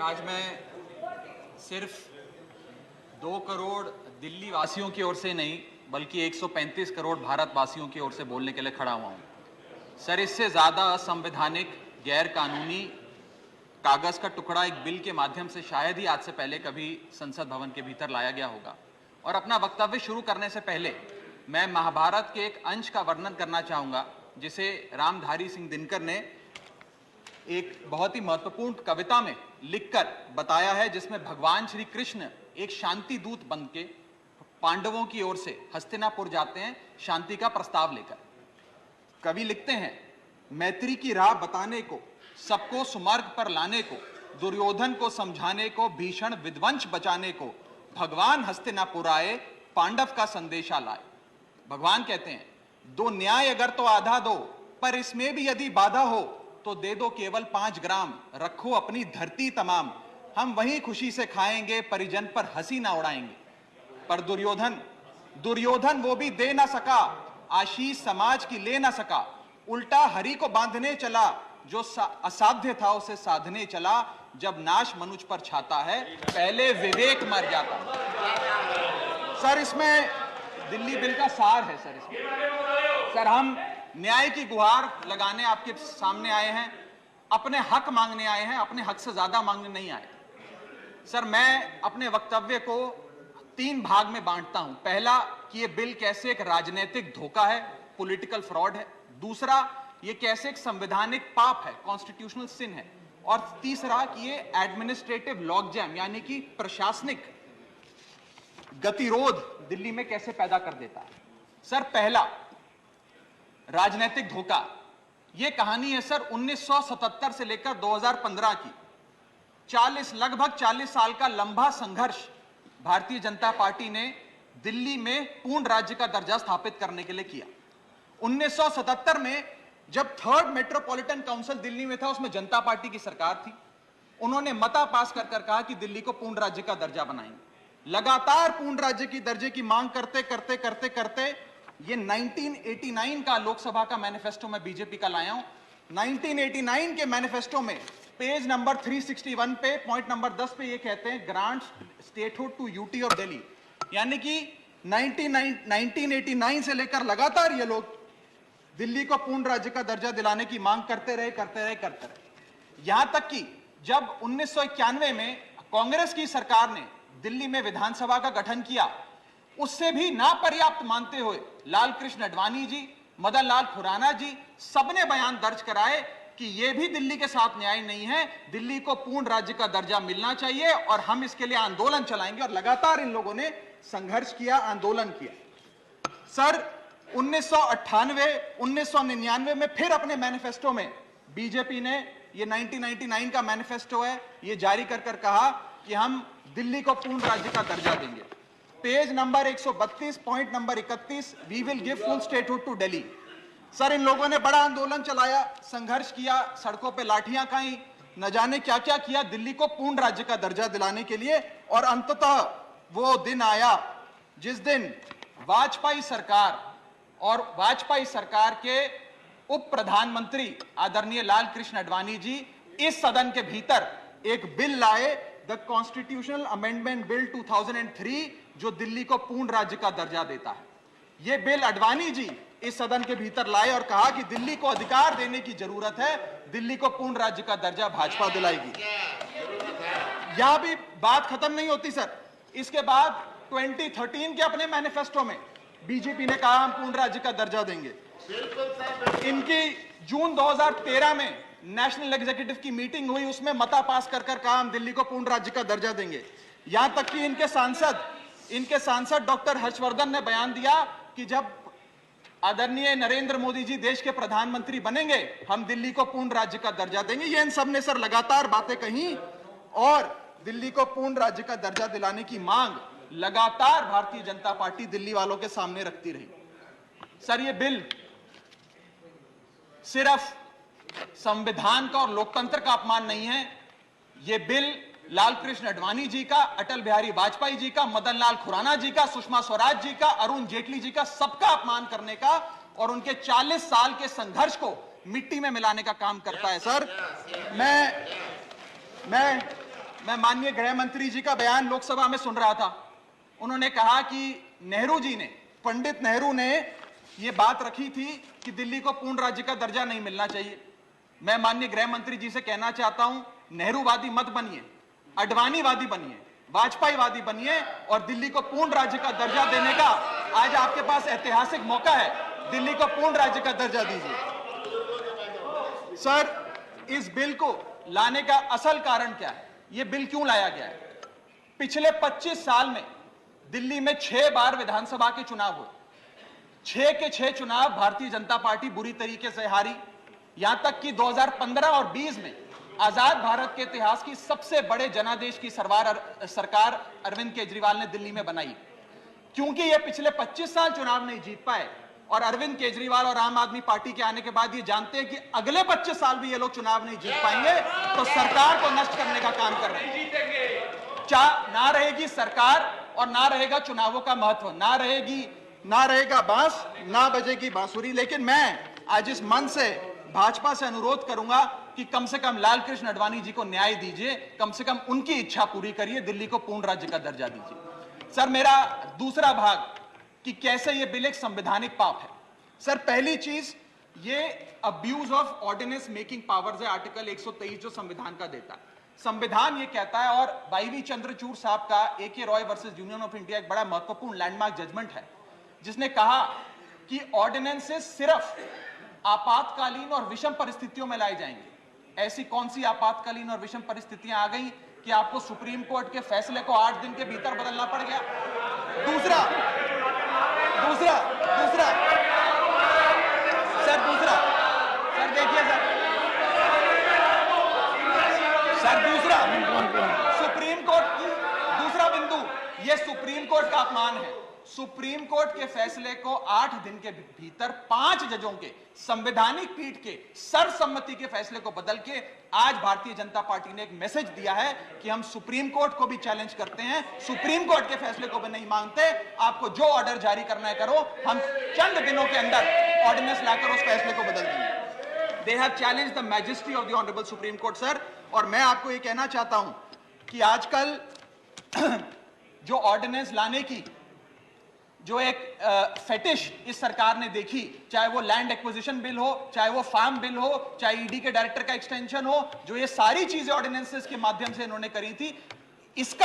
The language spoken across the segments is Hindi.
आज मैं सिर्फ 2 करोड़ दिल्ली वासियों की ओर से नहीं बल्कि 135 करोड़ भारतवासियों की ओर से बोलने के लिए खड़ा हुआ हूं। सर, इससे ज्यादा असंवैधानिक, गैर कानूनी कागज का टुकड़ा एक बिल के माध्यम से शायद ही आज से पहले कभी संसद भवन के भीतर लाया गया होगा। और अपना वक्तव्य शुरू करने से पहले मैं महाभारत के एक अंश का वर्णन करना चाहूंगा जिसे रामधारी सिंह दिनकर ने एक बहुत ही महत्वपूर्ण कविता में लिखकर बताया है, जिसमें भगवान श्री कृष्ण एक शांति दूत बनके पांडवों की ओर से हस्तिनापुर जाते हैं शांति का प्रस्ताव लेकर। कवि लिखते हैं, मैत्री की राह बताने को, सबको सुमार्ग पर लाने को, दुर्योधन को समझाने को, भीषण विध्वंस बचाने को, भगवान हस्तिनापुर आए, पांडव का संदेशा लाए। भगवान कहते हैं, दो न्याय अगर तो आधा दो, पर इसमें भी यदि बाधा हो तो दे दो केवल 5 ग्राम, रखो अपनी धरती तमाम, हम वहीं खुशी से खाएंगे, परिजन पर हंसी ना उड़ाएंगे। पर दुर्योधन वो भी दे ना सका, आशीष समाज की ले ना सका, उल्टा हरि को बांधने चला, जो असाध्य था उसे साधने चला, जब नाश मनुष्य पर छाता है, पहले विवेक मर जाता। सर, इसमें दिल्ली बिल का सार है। सर, हम न्याय की गुहार लगाने आपके सामने आए हैं, अपने हक मांगने आए हैं, अपने हक से ज्यादा मांगने नहीं आए। सर, मैं अपने वक्तव्य को 3 भाग में बांटता हूं। पहला कि यह बिल कैसे एक राजनीतिक धोखा है, पॉलिटिकल फ्रॉड है। दूसरा, यह कैसे एक संवैधानिक पाप है, कॉन्स्टिट्यूशनल सिन है। और तीसरा कि यह एडमिनिस्ट्रेटिव लॉकजैम यानी कि प्रशासनिक गतिरोध दिल्ली में कैसे पैदा कर देता है। सर, पहला राजनीतिक धोखा, यह कहानी है सर 1977 से लेकर 2015 की। लगभग 40 साल का लंबा संघर्ष भारतीय जनता पार्टी ने दिल्ली में पूर्ण राज्य का दर्जा स्थापित करने के लिए किया। 1977 में जब 3rd मेट्रोपॉलिटन काउंसिल दिल्ली में था, उसमें जनता पार्टी की सरकार थी। उन्होंने मता पास कर कहा कि दिल्ली को पूर्ण राज्य का दर्जा बनाएंगे। लगातार पूर्ण राज्य की दर्जे की मांग करते करते ये 1989 का लोकसभा का मैनिफेस्टो में बीजेपी का लाया हूं। 1989 के मैनिफेस्टो में पेज नंबर 361 पे पॉइंट नंबर 10 पे ये कहते हैं, ग्रांट स्टेटहुड टू यूटी और दिल्ली। यानी कि 1989 से लेकर लगातार ये लोग दिल्ली को पूर्ण राज्य का दर्जा दिलाने की मांग करते रहे। यहां तक कि जब 1991 में कांग्रेस की सरकार ने दिल्ली में विधानसभा का गठन किया, उससे भी ना पर्याप्त मानते हुए लाल कृष्ण आडवाणी जी, मदन लाल खुराना जी सबने बयान दर्ज कराए कि यह भी दिल्ली के साथ न्याय नहीं है, दिल्ली को पूर्ण राज्य का दर्जा मिलना चाहिए और हम इसके लिए आंदोलन चलाएंगे। और लगातार इन लोगों ने संघर्ष किया, आंदोलन किया। सर, 1999 में फिर अपने मैनिफेस्टो में बीजेपी ने, ये 1999 का मैनिफेस्टो है, ये जारी कर कहा कि हम दिल्ली को पूर्ण राज्य का दर्जा देंगे। Page number 132 point number 31, we will give full statehood to Delhi. Sir, इन लोगों ने बड़ा आंदोलन चलाया, संघर्ष किया, सड़कों पे लाठियां खाई, न जाने क्या क्या किया दिल्ली को पूर्ण राज्य का दर्जा दिलाने के लिए। और अंततः वो दिन आया जिस दिन वाजपेयी सरकार के उप प्रधानमंत्री आदरणीय लाल कृष्ण आडवाणी जी इस सदन के भीतर एक बिल लाए, द कॉन्स्टिट्यूशनल अमेंडमेंट बिल 2003, जो दिल्ली को पूर्ण राज्य का दर्जा देता है। यह बिल आडवाणी जी इस सदन के भीतर लाए और कहा कि दिल्ली को अधिकार देने की जरूरत है, दिल्ली को पूर्ण राज्य का दर्जा भाजपा दिलाएगी। यहां भी बात खत्म नहीं होती सर। इसके बाद 2013 के अपने मैनिफेस्टो में बीजेपी ने कहा हम पूर्ण राज्य का दर्जा देंगे। इनकी जून 2013 में नेशनल एग्जीक्यूटिव की मीटिंग हुई, उसमें मता पास कर कहा हम दिल्ली को पूर्ण राज्य का दर्जा देंगे। यहां तक कि इनके सांसद डॉक्टर हर्षवर्धन ने बयान दिया कि जब आदरणीय नरेंद्र मोदी जी देश के प्रधानमंत्री बनेंगे, हम दिल्ली को पूर्ण राज्य का दर्जा देंगे। ये इन सब ने सर लगातार बातें कही और दिल्ली को पूर्ण राज्य का दर्जा दिलाने की मांग लगातार भारतीय जनता पार्टी दिल्ली वालों के सामने रखती रही। सर, ये बिल सिर्फ संविधान का और लोकतंत्र का अपमान नहीं है, यह बिल लाल कृष्ण आडवाणी जी का, अटल बिहारी वाजपेयी जी का, मदन लाल खुराना जी का, सुषमा स्वराज जी का, अरुण जेटली जी का, सबका अपमान करने का और उनके 40 साल के संघर्ष को मिट्टी में मिलाने का काम करता है। सर, मैं माननीय गृह मंत्री जी का बयान लोकसभा में सुन रहा था। उन्होंने कहा कि नेहरू जी ने, पंडित नेहरू ने यह बात रखी थी कि दिल्ली को पूर्ण राज्य का दर्जा नहीं मिलना चाहिए। मैं माननीय गृह मंत्री जी से कहना चाहता हूं, नेहरूवादी मत बनिए, अडवाणीवादी बनिए, वाजपेयीवादी बनिए और दिल्ली को पूर्ण राज्य का दर्जा देने का आज आपके पास ऐतिहासिक मौका है। दिल्ली को पूर्ण राज्य का दर्जा दीजिए। सर, इस बिल को लाने का असल कारण क्या है? यह बिल क्यों लाया गया है? पिछले 25 साल में दिल्ली में 6 बार विधानसभा के चुनाव हुए। 6 के 6 चुनाव भारतीय जनता पार्टी बुरी तरीके से हारी। यहां तक कि 2015 और 20 में आजाद भारत के इतिहास की सबसे बड़े जनादेश की सरकार अरविंद केजरीवाल ने दिल्ली में बनाई। क्योंकि ये पिछले 25 साल चुनाव नहीं जीत पाए और अरविंद केजरीवाल और आम आदमी पार्टी के आने के बाद ये जानते हैं कि अगले 25 साल भी ये लोग चुनाव नहीं जीत पाएंगे, तो सरकार को नष्ट करने का काम कर रहे हैं। ना रहेगी सरकार और ना रहेगा चुनावों का महत्व, ना रहेगा बांस, ना बजेगी बांसुरी। लेकिन मैं आज इस मंच से भाजपा से अनुरोध करूंगा कि कम से कम लालकृष्ण आडवाणी जी को न्याय दीजिए, कम से कम उनकी इच्छा पूरी करिए, दिल्ली को पूर्ण राज्य का दर्जा दीजिए। सर, मेरा दूसरा भाग कि कैसे यह बिल एक संवैधानिक पाप है। सर, पहली चीज, ये abuse of ordinance making powers है, आर्टिकल 123 जो संविधान का देता है। संविधान ये कहता है, और वाईवी चंद्रचूड़ साहब का AK Roy versus union of India एक बड़ा महत्वपूर्ण लैंडमार्क जजमेंट है, जिसने कहा कि ऑर्डिनेंसेस सिर्फ आपातकालीन और विषम परिस्थितियों में लाए जाएंगे। ऐसी कौन सी आपातकालीन और विषम परिस्थितियां आ गई कि आपको सुप्रीम कोर्ट के फैसले को 8 दिन के भीतर बदलना पड़ गया? दूसरा सुप्रीम कोर्ट की दूसरा बिंदु, यह सुप्रीम कोर्ट का अपमान है। सुप्रीम कोर्ट के फैसले को 8 दिन के भीतर 5 जजों के संवैधानिक पीठ के सर्वसम्मति के फैसले को बदल के आज भारतीय जनता पार्टी ने एक मैसेज दिया है कि हम सुप्रीम कोर्ट को भी चैलेंज करते हैं, सुप्रीम कोर्ट के फैसले को भी नहीं मानते। आपको जो ऑर्डर जारी करना है करो, हम चंद दिनों के अंदर ऑर्डिनेंस लाकर उस फैसले को बदल देंगे। They have challenge the majesty of the honourable supreme court. Sir, और मैं आपको ये कहना चाहता हूं कि आजकल जो ऑर्डिनेंस लाने की जो एक फेटिश इस सरकार ने देखी, चाहे वो लैंड एक्विजिशन बिल हो, चाहे वो फार्म बिल हो, चाहे ईडी के डायरेक्टर का एक्सटेंशन हो, जो ये सारी चीजें ऑर्डिनेंसेस के माध्यम से इन्होंने करी थी, इस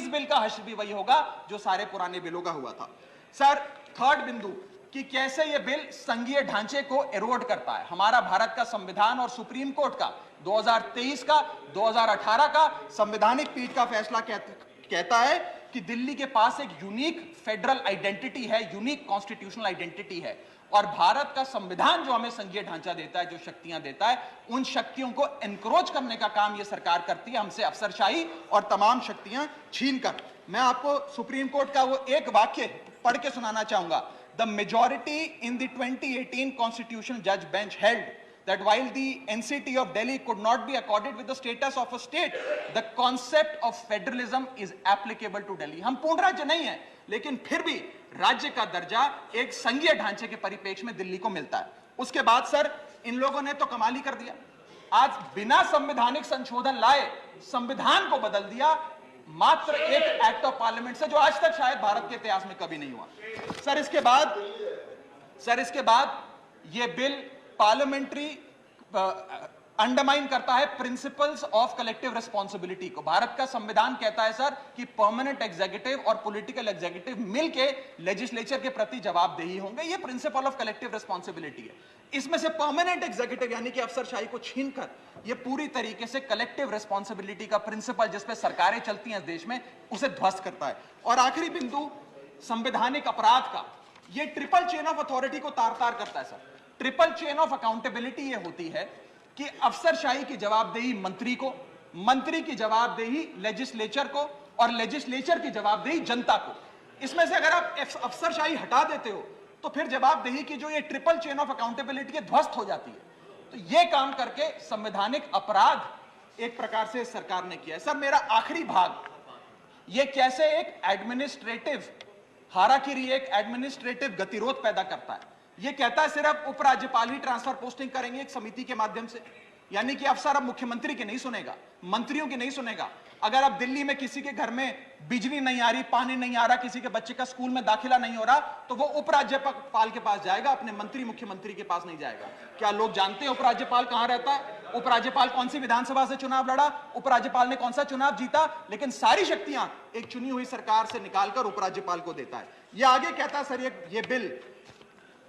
बिल का हश्र भी वही होगा जो सारे पुराने बिलों का हुआ था। सर, थर्ड बिंदु कि कैसे ये बिल संघीय ढांचे को एरोड करता है। हमारा भारत का संविधान और सुप्रीम कोर्ट का 2023 का 2018 का संवैधानिक पीठ का फैसला कहता है कि दिल्ली के पास एक यूनिक फेडरल आइडेंटिटी है, यूनिक कॉन्स्टिट्यूशनल आइडेंटिटी है, और भारत का संविधान जो हमें संघीय ढांचा देता है, जो शक्तियां देता है, उन शक्तियों को एनक्रोच करने का काम यह सरकार करती है, हमसे अफसरशाही और तमाम शक्तियां छीनकर। मैं आपको सुप्रीम कोर्ट का वो एक वाक्य पढ़ के सुनाना चाहूंगा। The majority in the 2018 constitutional जज bench held that while the NCT of Delhi could not be accorded with the status of a state, the concept of federalism is applicable to Delhi. हम पूर्ण राज्य नहीं है, लेकिन फिर भी राज्य का दर्जा एक संघीय ढांचे के परिप्रेक्ष्य में दिल्ली को मिलता है। उसके बाद सर, इन लोगों ने तो कमाल ही कर दिया। आज बिना संवैधानिक संशोधन लाए संविधान को बदल दिया, मात्र एक एक्ट ऑफ पार्लियामेंट से, जो आज तक शायद भारत के इतिहास में कभी नहीं हुआ। सर, इसके बाद यह बिल पार्लियामेंट्री अंडरमाइन करता है प्रिंसिपल्स ऑफ कलेक्टिव रिस्पांसिबिलिटी को। भारत का संविधान कहता है सर कि परमानेंट एग्जीक्यूटिव और पॉलिटिकल एग्जीक्यूटिव मिलके लेजिस्लेचर के प्रति जवाबदेही होंगे। ये प्रिंसिपल ऑफ कलेक्टिव रिस्पांसिबिलिटी है। इसमें से परमानेंट एग्जीक्यूटिव यानी कि अफसरशाही को छीनकर ये पूरी तरीके से कलेक्टिव रिस्पांसिबिलिटी का प्रिंसिपल, जिसपे सरकारें चलती हैं इस देश में, उसे ध्वस्त करता है। और आखिरी बिंदु, संवैधानिक अपराध का, ये ट्रिपल चेन ऑफ अथॉरिटी को तार तार करता है sir. Triple chain of accountability ये होती है कि अफसरशाही की जवाबदेही मंत्री को, मंत्री की जवाबदेही लेजिस्लेचर को, और लेजिस्लेचर की जवाबदेही जनता को। इसमें से अगर आप अफसरशाही हटा देते हो तो फिर जवाबदेही की जो ये ट्रिपल चेन ऑफ अकाउंटेबिलिटी है ध्वस्त हो जाती है। तो ये काम करके संवैधानिक अपराध एक प्रकार से सरकार ने किया है। सर, मेरा आखिरी भाग, ये कैसे एक एडमिनिस्ट्रेटिव हाराकिरी, एक एडमिनिस्ट्रेटिव गतिरोध पैदा करता है। ये कहता है सिर्फ उपराज्यपाल ही ट्रांसफर पोस्टिंग करेंगे एक समिति के माध्यम से, यानी कि अफसर अब मुख्यमंत्री की नहीं सुनेगा, मंत्रियों की नहीं सुनेगा, अगर अब दिल्ली में किसी के घर में बिजली नहीं आ रही, पानी नहीं आ रहा, किसी के बच्चे का स्कूल में दाखिला नहीं हो रहा, तो वो उपराज्यपाल के पास जाएगा, अपने मंत्री मुख्यमंत्री के पास नहीं जाएगा। क्या लोग जानते हैं उपराज्यपाल कहां रहता है? उपराज्यपाल कौन सी विधानसभा से चुनाव लड़ा, उपराज्यपाल ने कौन सा चुनाव जीता? लेकिन सारी शक्तियां एक चुनी हुई सरकार से निकालकर उपराज्यपाल को देता है। यह आगे कहता है सर ये बिल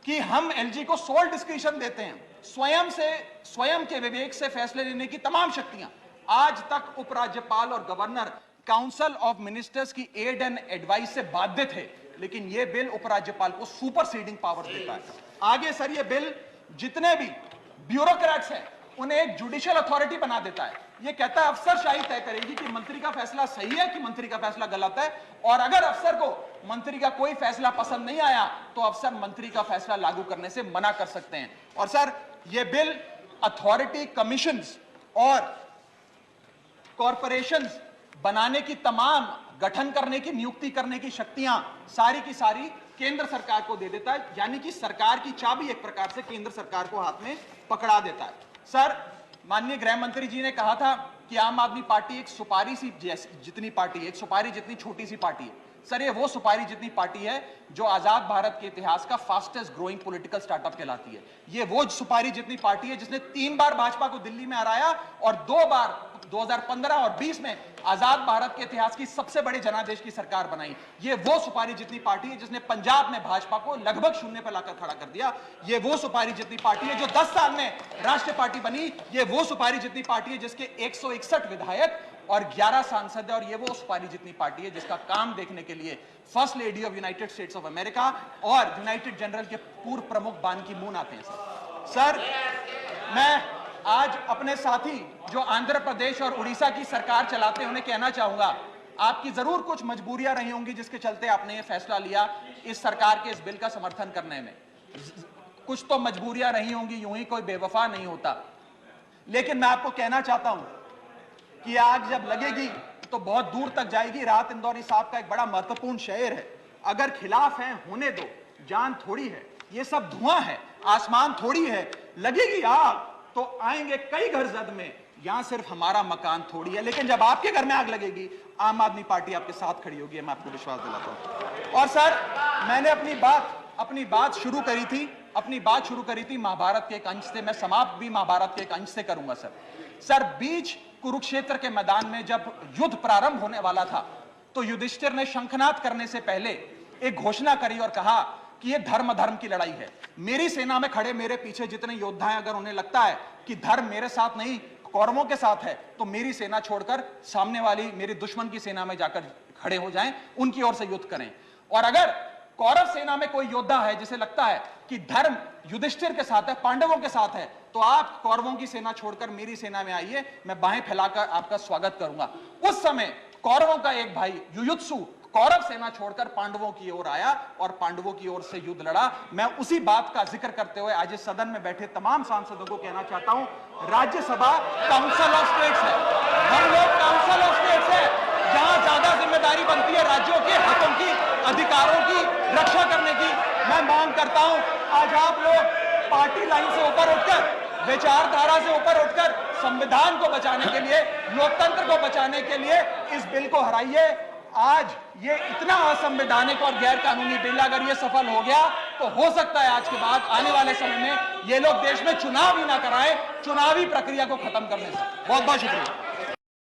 कि हम एलजी को सोल डिस्क्रिशन देते हैं, स्वयं के विवेक से फैसले लेने की तमाम शक्तियां। आज तक उपराज्यपाल और गवर्नर काउंसिल ऑफ मिनिस्टर्स की एड एंड एडवाइस से बाध्य थे, लेकिन यह बिल उपराज्यपाल को सुपरसीडिंग पावर देता है। आगे सर यह बिल जितने भी ब्यूरोक्रेट्स हैं उन्हें एक जुडिशियल अथॉरिटी बना देता है। यह कहता है अफसरशाही तय करेगी कि मंत्री का फैसला सही है कि मंत्री का फैसला गलत है, और अगर अफसर को मंत्री का कोई फैसला पसंद नहीं आया तो अफसर मंत्री का फैसला लागू करने से मना कर सकते हैं। और सर यह बिल अथॉरिटी, कमीशंस और कॉरपोरेशंस बनाने की, तमाम गठन करने की, नियुक्ति करने की शक्तियां सारी की सारी केंद्र सरकार को दे देता है, यानी कि सरकार की चाबी एक प्रकार से केंद्र सरकार को हाथ में पकड़ा देता है। सर माननीय गृह मंत्री जी ने कहा था कि आम आदमी पार्टी एक सुपारी सी जितनी पार्टी है, एक सुपारी जितनी छोटी सी पार्टी है। सर ये वो सुपारी जितनी पार्टी है जो आजाद भारत के इतिहास का फास्टेस्ट ग्रोइंग पॉलिटिकल स्टार्टअप कहलाती है। ये वो सुपारी जितनी पार्टी है जिसने 3 बार भाजपा को दिल्ली में हराया और 2 बार 2015 और 20 में आजाद भारत के इतिहास की सबसे बड़ी जनादेश की सरकार बनाई। ये वो सुपारी जितनी पार्टी है जिसने पंजाब में भाजपा को लगभग शून्य पर लाकर खड़ा कर दिया। ये वो सुपारी जितनी पार्टी है जो 10 साल में राष्ट्रीय पार्टी बनी। ये वो सुपारी जितनी पार्टी है जिसके 161 विधायक और 11 सांसद है। और ये वो सुपारी जितनी पार्टी है जिसका काम देखने के लिए first lady of United states of America और यूनाइटेड जनरल के पूर्व प्रमुख बान की मून आते हैं। सर मैं आज अपने साथी जो आंध्र प्रदेश और उड़ीसा की सरकार चलाते हैं उन्हें कहना चाहूंगा, आपकी जरूर कुछ मजबूरियां रही होंगी जिसके चलते आपने ये फैसला लिया इस सरकार के इस बिल का समर्थन करने में। कुछ तो मजबूरियां रही होंगी, यूं ही कोई बेवफा नहीं होता। लेकिन मैं आपको कहना चाहता हूं कि आग जब लगेगी तो बहुत दूर तक जाएगी। राहत इंदौरी साहब का एक बड़ा महत्वपूर्ण शेर है, अगर खिलाफ है होने दो, जान थोड़ी है, ये सब धुआं है, आसमान थोड़ी है, लगेगी आग तो आएंगे कई घर जद में, यहां सिर्फ हमारा मकान थोड़ी है। लेकिन जब आपके घर में आग लगेगी आम आदमी पार्टी आपके साथ खड़ी होगी, मैं आपको विश्वास दिलाता हूं। और सर मैंने अपनी बात शुरू करी थी महाभारत के एक अंश से, मैं समाप्त भी महाभारत के एक अंश से करूंगा। सर बीच कुरुक्षेत्र के मैदान में जब युद्ध प्रारंभ होने वाला था तो युधिष्ठिर ने शंखनाद करने से पहले एक घोषणा करी और कहा कि यह धर्म की लड़ाई है। मेरी सेना में खड़े मेरे पीछे जितने योद्धा हैं, अगर उन्हें लगता है कि धर्म मेरे साथ नहीं कौरवों के साथ है तो मेरी सेना छोड़कर सामने वाली मेरे दुश्मन की सेना में जाकर खड़े हो जाएं, उनकी ओर से युद्ध करें। और अगर कौरव सेना में कोई योद्धा है जिसे लगता है कि धर्म युधिष्ठिर के साथ है, पांडवों के साथ है, तो आप कौरवों की सेना छोड़कर मेरी सेना में आइए, मैं बाहें फैलाकर आपका स्वागत करूंगा। उस समय कौरवों का एक भाई युयुत्सु कौरव सेना छोड़कर पांडवों की ओर आया और पांडवों की ओर से युद्ध लड़ा। मैं उसी बात का जिक्र करते हुए आज इस सदन में बैठे तमाम सांसदों को कहना चाहता हूं, राज्यसभा काउंसिल ऑफ स्टेट्स है, हम लोग काउंसिल ऑफ स्टेट्स है, जहां ज्यादा जिम्मेदारी बनती है राज्यों के हकों की, अधिकारों की रक्षा करने की। मैं मांग करता हूं आज आप लोग पार्टी लाइन से ऊपर उठकर, विचारधारा से ऊपर उठकर संविधान को बचाने के लिए, लोकतंत्र को बचाने के लिए इस बिल को हराइए। आज ये इतना असंवैधानिक और गैर कानूनी बिल अगर ये सफल हो गया तो हो सकता है आज के बाद आने वाले समय में ये लोग देश में चुनाव ही ना कराएं, चुनावी प्रक्रिया को खत्म करने से। बहुत बहुत शुक्रिया।